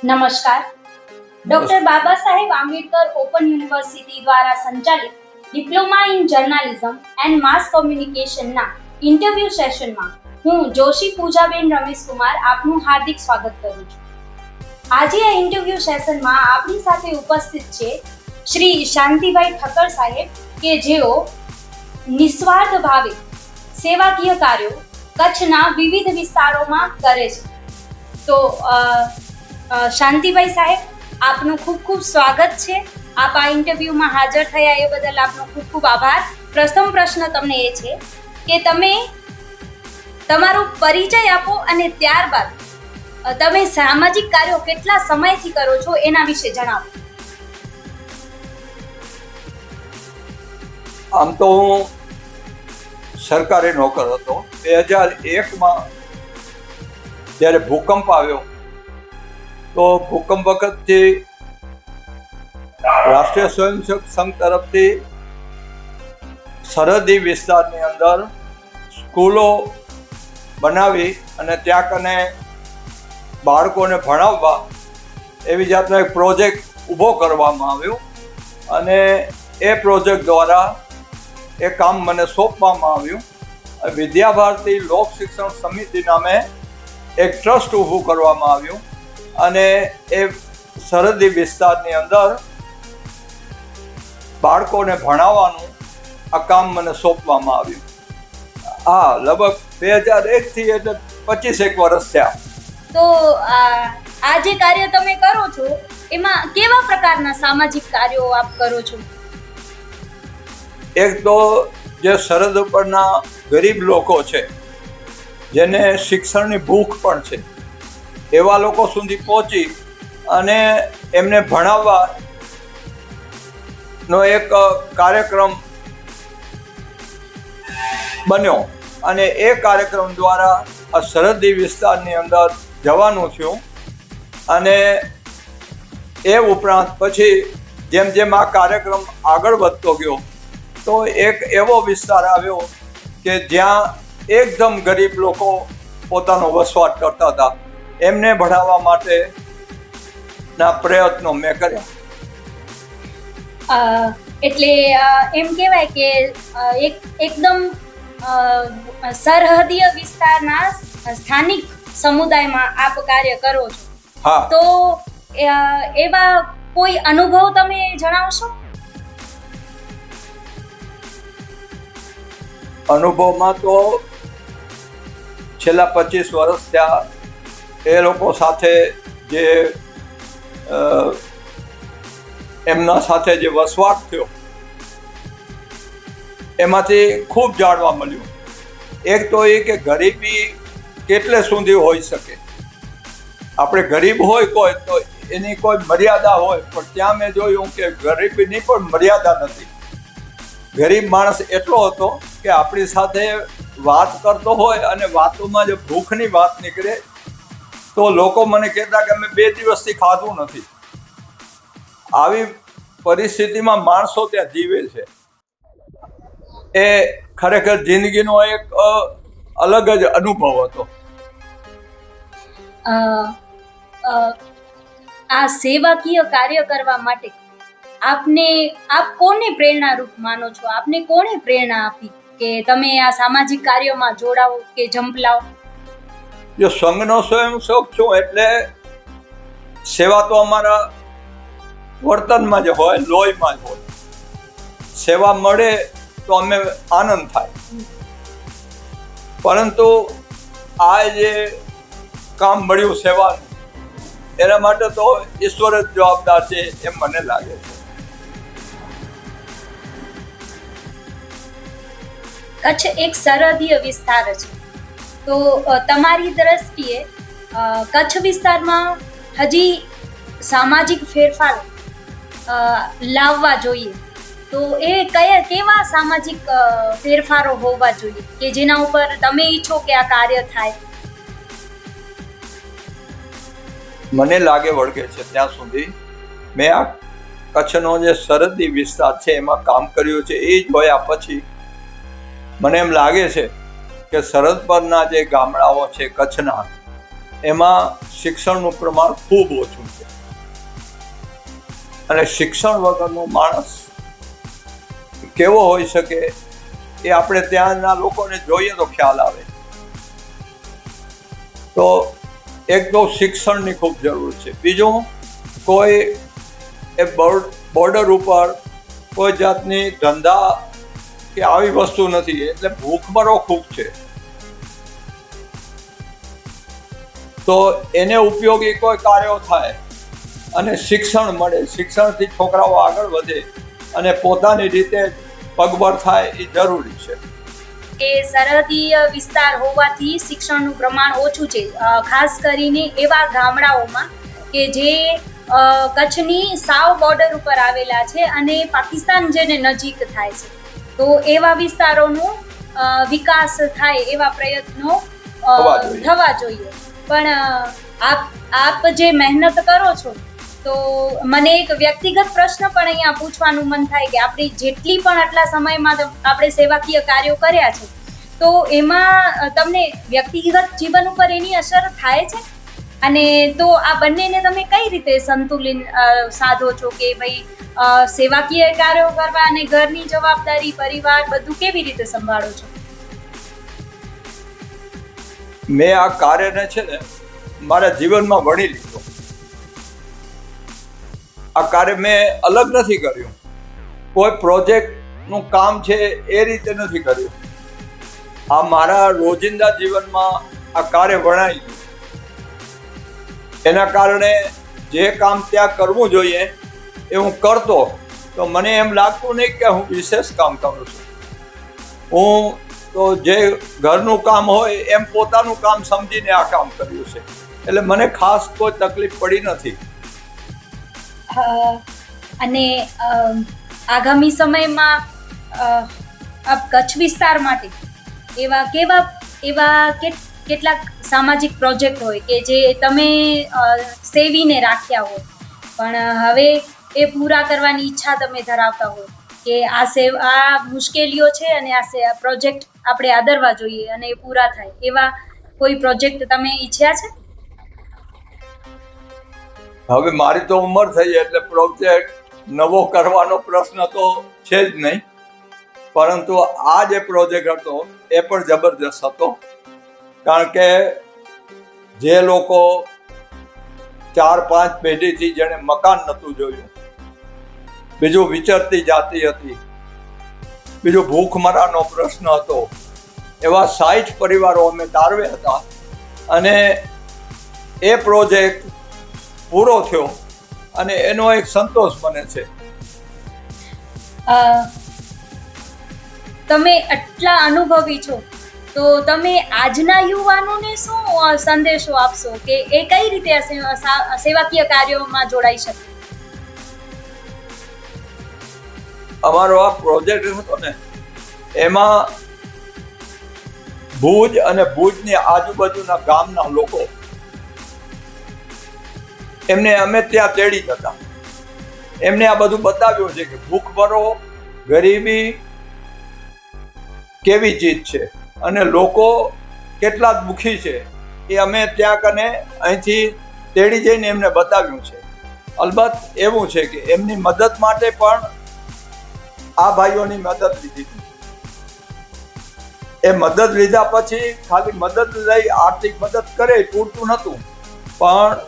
નમસ્કાર. Doctor Baba Saheb Ambedkar open university દ્વારા સંચાલિત ડિપ્લોમા ઇન જર્નાલિઝમ એન્ડ માસ કોમ્યુનિકેશનના ઇન્ટરવ્યુ સેશનમાં હું જોશી પૂજાબેન રમેશકુમાર આપનું હાર્દિક સ્વાગત કરું છું. આજે આ ઇન્ટરવ્યુ સેશનમાં આપણી સાથે ઉપસ્થિત છે શ્રી શાંતિભાઈ ઠક્કર સાહેબ કે જેઓ નિસ્વાર્થ ભાવે સેવાકીય કાર્યો કચ્છના વિવિધ વિસ્તારોમાં કરે છે. તો શાંતિભાઈ સાહેબ, આપનું ખૂબ ખૂબ સ્વાગત છે. આપ આ ઇન્ટરવ્યુમાં હાજર થયા એ બદલ આપનો ખૂબ ખૂબ આભાર. પ્રથમ પ્રશ્ન તમને એ છે કે તમે તમારો પરિચય આપો અને ત્યારબાદ તમે સામાજિક કાર્યો કેટલા સમયથી કરો છો એના વિશે જણાવો. આમ તો હું સરકારી નોકર હતો. 2001માં જ્યારે ભૂકંપ આવ્યો તો ભૂકંપ વખતથી રાષ્ટ્રીય સ્વયંસેવક સંઘ તરફથી સરહદી વિસ્તારની અંદર સ્કૂલો બનાવી અને ત્યાં કને બાળકોને ભણાવવા એવી જાતનો એક પ્રોજેક્ટ ઊભો કરવામાં આવ્યો અને એ પ્રોજેક્ટ દ્વારા એ કામ મને સોંપવામાં આવ્યું. વિદ્યાભારતી લોક શિક્ષણ સમિતિ નામે એક ટ્રસ્ટ ઊભું કરવામાં આવ્યું અને એ સરહદી વિસ્તારની અંદર બાળકોને ભણાવવાનું આ કામ મને સોંપવામાં આવ્યું. હા, લગભગ 2001થી એટલે 25 વર્ષ થયા. તો આ જે કાર્ય તમે કરો છો એમાં કેવા પ્રકારના સામાજિક કાર્યો આપ કરો છો? એક તો જે સરહદ ઉપરના ગરીબ લોકો છે, જેને શિક્ષણની ભૂખ પણ છે, એવા લોકો સુધી પહોંચી અને એમને ભણાવવાનો એક કાર્યક્રમ બન્યો અને એ કાર્યક્રમ દ્વારા આ સરહદી વિસ્તારની અંદર જવાનું થયું. અને એ ઉપરાંત પછી જેમ જેમ આ કાર્યક્રમ આગળ વધતો ગયો તો એક એવો વિસ્તાર આવ્યો કે જ્યાં એકદમ ગરીબ લોકો પોતાનો વસવાટ કરતા હતા. એમને ભણાવવા માટેના પ્રયત્નો મેં કર્યા. એટલે એમ કહેવાય કે એકદમ સરહદીય વિસ્તારના સ્થાનિક સમુદાયમાં આપ કાર્ય કરો છો. હા. તો એવા કોઈ અનુભવ તમે જણાવશો? અનુભવમાં તો છેલ્લા 25 વર્ષ થયા એ લોકો સાથે જે એમના સાથે જે વસવાટ થયો એમાંથી ખૂબ જાણવા મળ્યું. એક તો એ કે ગરીબી કેટલે સુધી હોઈ શકે. આપણે ગરીબ હોય કોઈ તો એની કોઈ મર્યાદા હોય, પણ ત્યાં મેં જોયું કે ગરીબીની પણ મર્યાદા નથી. ગરીબ માણસ એટલો હતો કે આપણી સાથે વાત કરતો હોય અને વાતોમાં જો ભૂખની વાત નીકળે તો લોકો મને કહેતા કે અમે 2 દિવસથી ખાધું નથી. આવી પરિસ્થિતિમાં માણસો ત્યાં જીવે છે. એ ખરેખર જિંદગીનો એક અલગ જ અનુભવ હતો. આ સેવાકીય કાર્ય કરવા માટે આપ કોને પ્રેરણારૂપ માનો છો? આપને કોણે પ્રેરણા આપી કે તમે આ સામાજિક કાર્યોમાં જોડાવો કે ઝંપલાવો? જો સંઘનો સ્વયંસેવક છું એટલે સેવા તો અમારા વર્તનમાં જ હોય, લોહીમાં જ હોય. સેવા મળે તો અમે આનંદ થાય. પરંતુ આ જે કામ મળ્યું સેવાનું, એના માટે તો ઈશ્વર જ જવાબદાર છે એમ મને લાગે છે. કચ્છ એક સરહદીય વિસ્તાર છે, તો તમારી દ્રષ્ટિએ કચ્છ વિસ્તારમાં હજી સામાજિક ફેરફાર લાવવા જોઈએ તો એ કેવા સામાજિક ફેરફારો હોવા જોઈએ કે જેના ઉપર તમે ઈચ્છો કે આ કાર્ય થાય? મને લાગે વળગે છે ત્યાં સુધી મેં આ કચ્છનો જે સરહદી વિસ્તાર છે એમાં કામ કર્યું છે. એ જોયા પછી મને એમ લાગે છે કે સરહદ પરના જે ગામડાઓ છે કચ્છના, એમાં શિક્ષણનું પ્રમાણ ખૂબ ઓછું છે અને શિક્ષણ વગરનો માણસ કેવો હોઈ શકે એ આપણે ત્યાંના લોકોને જોઈએ તો ખ્યાલ આવે. તો એક તો શિક્ષણની ખૂબ જરૂર છે. બીજું, કોઈ એ બોર્ડર ઉપર કોઈ જાતની ધંધા કે આવી વસ્તુ નથી, એટલે ભૂખમરો ખૂબ છે. તો એને ઉપયોગી કોઈ કાર્યો થાય અને શિક્ષણ મળે, શિક્ષણથી છોકરાઓ આગળ વધે અને પોતાની રીતે પગભર થાય એ જરૂરી છે. કે સરહદીય વિસ્તાર હોવાથી શિક્ષણનું પ્રમાણ ઓછું છે, ખાસ કરીને એવા ગામડાઓમાં કે જે કચ્છની સાવ બોર્ડર ઉપર આવેલા છે અને પાકિસ્તાન જેને નજીક થાય છે. તો એવા વિસ્તારોનું વિકાસ થાય એવા પ્રયત્નો થવા જોઈએ. પણ આપ જે મહેનત કરો છો, તો મને એક વ્યક્તિગત પ્રશ્ન પણ અહીંયા પૂછવાનું મન થાય કે આપણી જેટલી પણ આટલા સમયમાં આપણે સેવાકીય કાર્યો કર્યા છે, તો એમાં તમને વ્યક્તિગત જીવન ઉપર એની અસર થાય છે? અને તો આ બંનેને તમે કઈ રીતે સંતુલન સાધો છો કે ભાઈ સેવાકીય કાર્યો કરવા અને ઘરની જવાબદારી, પરિવાર બધું કેવી રીતે સંભાળો છો? મેં આ કાર્યને છે ને મારા જીવનમાં વણી લીધો. આ કાર્ય મેં અલગ નથી કર્યું, કોઈ પ્રોજેક્ટનું કામ છે એ રીતે નથી કર્યું. આ મારા રોજિંદા જીવનમાં આ કાર્ય વણાઈ ગયું. એના કારણે જે કામ ત્યાં કરવું જોઈએ એ હું કરતો, તો મને એમ લાગતું નહીં કે હું વિશેષ કામ કરું છું. હું તો જે ઘરનું કામ હોય એમ પોતાનું કામ સમજીને આ કામ કર્યું છે, એટલે મને ખાસ કોઈ તકલીફ પડી નથી. અને આગામી સમયમાં કચ્છ વિસ્તાર માટે એવા કેટલાક સામાજિક પ્રોજેક્ટ હોય કે જે તમે સેવીને રાખ્યા હોય, પણ હવે એ પૂરા કરવાની ઈચ્છા તમે ધરાવતા હોય કે આ મુશ્કેલીઓ છે અને આ પ્રોજેક્ટ આપણે આદરવા જોઈએ અને એ પૂરા થાય, એવા કોઈ પ્રોજેક્ટ તમે ઈચ્છ્યા છે? હવે મારી તો ઉંમર થઈ એટલે પ્રોજેક્ટ નવો કરવાનો પ્રશ્ન તો છે જ નહીં, પરંતુ આ જે પ્રોજેક્ટ હતો એ પણ જબરદસ્ત હતો. કારણ કે જે લોકો 4-5 પેઢીથી જેણે મકાન નહોતું જોયું, બીજું વિચરતી જાતિ હતી, બીજું ભૂખમરાનો પ્રશ્ન હતો, એવા 60 પરિવારો અમે તારવ્યા હતા અને એ પ્રોજેક્ટ પૂરો થયો અને એનો એક સંતોષ મને છે. તમે આટલા અનુભવી છો, તો તમે આજના યુવાનોને શું સંદેશો આપશો કે એ કઈ રીતે સેવાકીય કાર્યોમાં જોડાઈ શકે? અમારો આ પ્રોજેક્ટ હતો ને, એમાં ભુજ અને ભુજની આજુબાજુના ગામના લોકો એમને અમે ત્યાં તેડી જતા, એમને આ બધું બતાવ્યું છે કે ભૂખમરો, ગરીબી કેવી ચીજ છે અને લોકો કેટલા દુઃખી છે, એ અમે ત્યાં કને અહીંથી તેડી જઈને એમને બતાવ્યું છે. અલબત્ત એવું છે કે એમની મદદ માટે પણ આ ભાઈઓની મદદ લીધી. એ મદદ લીધા પછી ખાલી મદદ લઈ આર્થિક મદદ કરે પૂરતું નહોતું, પણ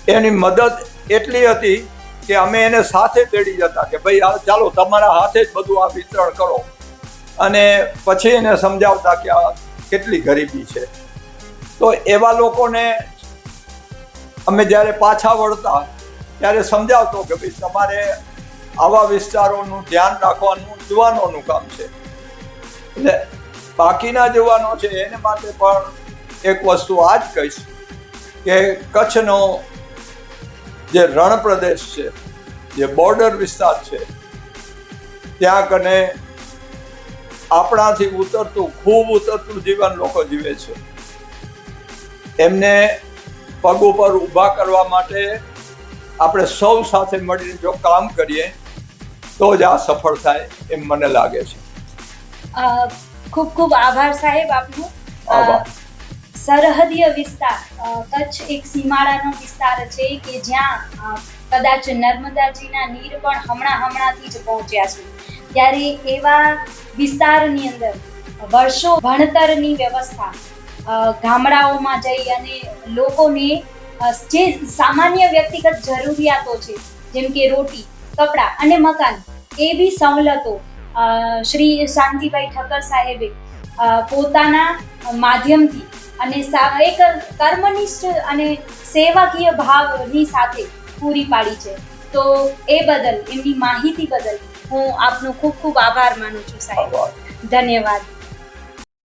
એની મદદ એટલી હતી કે અમે એને સાથે તેડી જતા કે ભાઈ ચાલો તમારા હાથે જ બધું આ વિતરણ કરો, અને પછી એને સમજાવતા કે આ કેટલી ગરીબી છે. તો એવા લોકોને અમે જ્યારે પાછા વળતા ત્યારે સમજાવતો કે ભાઈ તમારે આવા વિસ્તારોનું ધ્યાન રાખવાનું યુવાનોનું કામ છે. એટલે બાકીના યુવાનો છે એને માટે પણ એક વસ્તુ આ જ કહીશ કે કચ્છનો જે રણ પ્રદેશ છે, જે બોર્ડર વિસ્તાર છે, ત્યાં કને આપણાથી ખૂબ ઉતરતું જીવન લોકો જીવે છે. એમને પગ ઉપર ઊભા કરવા માટે આપણે સૌ સાથે મળીને જો કામ કરીએ તો જ આ સફળ થાય એમ મને લાગે છે. ખૂબ ખૂબ આભાર સાહેબ આપનો. સરહદીય વિસ્તાર કચ્છ એક સીમાડાનો વિસ્તાર છે કે જ્યાં કદાચ નર્મદાજીના નીર પણ હમણાંથી જ પહોંચ્યા છે, ત્યારે એવા વિસ્તારની અંદર વર્ષો ભણતરની વ્યવસ્થા ગામડાઓમાં જઈ અને લોકોને જે સામાન્ય વ્યક્તિગત જરૂરિયાતો છે જેમ કે રોટી, કપડાં અને મકાન, એવી સવલતો શ્રી શાંતિભાઈ ઠક્કર સાહેબે પોતાના માધ્યમથી અને એક કર્મનિષ્ઠ અને સેવાકીય ભાવની સાથે પૂરી પાડી છે. તો એ બદલ, એમની માહિતી બદલ હું આપનો ખૂબ ખૂબ આભાર માનું છું સાહેબ. આભાર. ધન્યવાદ.